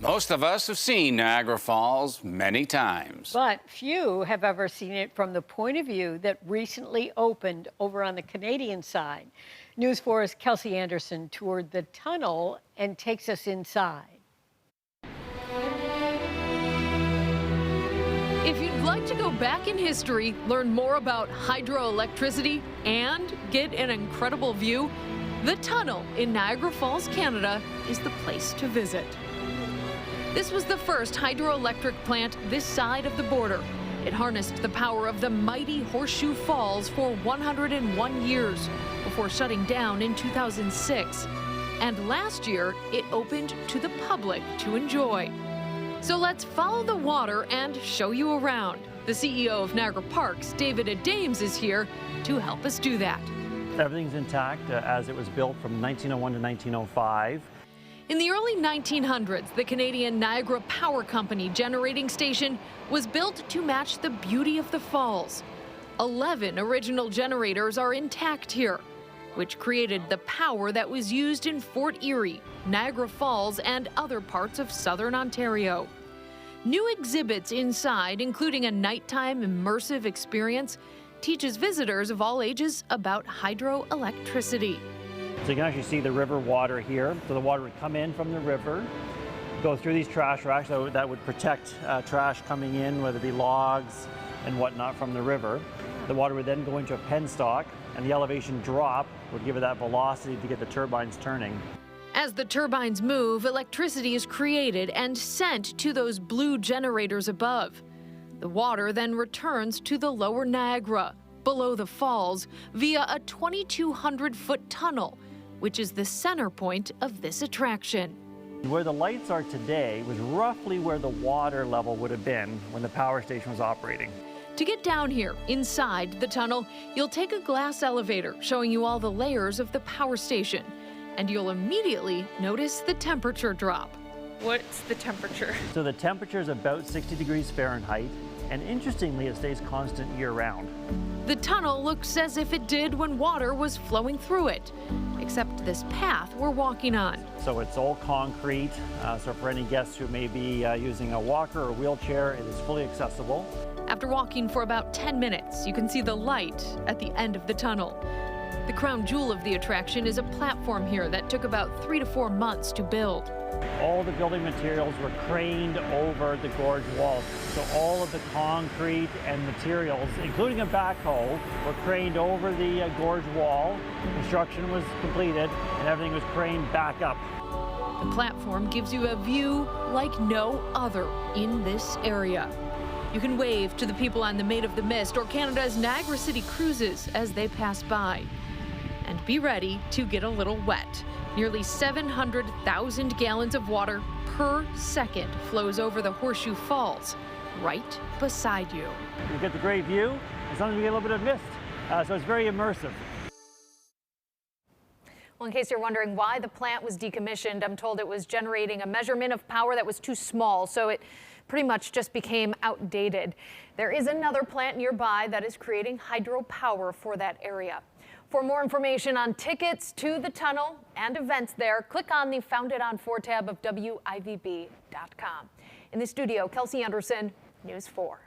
Most of us have seen Niagara Falls many times. But few have ever seen it from the point of view that recently opened over on the Canadian side. News 4's Kelsey Anderson toured the tunnel and takes us inside. If you'd like to go back in history, learn more about hydroelectricity, and get an incredible view, the tunnel in Niagara Falls, Canada is the place to visit. This was the first hydroelectric plant this side of the border. It harnessed the power of the mighty Horseshoe Falls for 101 years before shutting down in 2006. And last year, it opened to the public to enjoy. So let's follow the water and show you around. The CEO of Niagara Parks, David Adames, is here to help us do that. Everything's intact as it was built from 1901 to 1905. In the early 1900s, the Canadian Niagara Power Company generating station was built to match the beauty of the falls. 11 original generators are intact here, which created the power that was used in Fort Erie, Niagara Falls, and other parts of southern Ontario. New exhibits inside, including a nighttime immersive experience, teaches visitors of all ages about hydroelectricity. So you can actually see the river water here. So the water would come in from the river, go through these trash racks that would protect trash coming in, whether it be logs and whatnot from the river. The water would then go into a penstock, and the elevation drop would give it that velocity to get the turbines turning. As the turbines move, electricity is created and sent to those blue generators above. The water then returns to the lower Niagara, below the falls, via a 2,200-foot tunnel, which is the center point of this attraction. Where the lights are today was roughly where the water level would have been when the power station was operating. To get down here, inside the tunnel, you'll take a glass elevator showing you all the layers of the power station. And you'll immediately notice the temperature drop. What's the temperature? So the temperature is about 60 degrees Fahrenheit, and interestingly, it stays constant year-round. The tunnel looks as if it did when water was flowing through it, except this path we're walking on. So it's all concrete, so for any guests who may be using a walker or wheelchair, it is fully accessible. After walking for about 10 minutes, you can see the light at the end of the tunnel. The crown jewel of the attraction is a platform here that took about 3 to 4 months to build. All the building materials were craned over the gorge walls. So all of the concrete and materials, including a backhoe, were craned over the gorge wall. Construction was completed and everything was craned back up. The platform gives you a view like no other in this area. You can wave to the people on the Maid of the Mist or Canada's Niagara City cruises as they pass by. And be ready to get a little wet. Nearly 700,000 gallons of water per second flows over the Horseshoe Falls, right beside you. You get the great view, and sometimes we get a little bit of mist, so it's very immersive. Well, in case you're wondering why the plant was decommissioned, I'm told it was generating a measurement of power that was too small, so it pretty much just became outdated. There is another plant nearby that is creating hydropower for that area. For more information on tickets to the tunnel and events there, click on the Founded on 4 tab of WIVB.com. In the studio, Kelsey Anderson, News 4.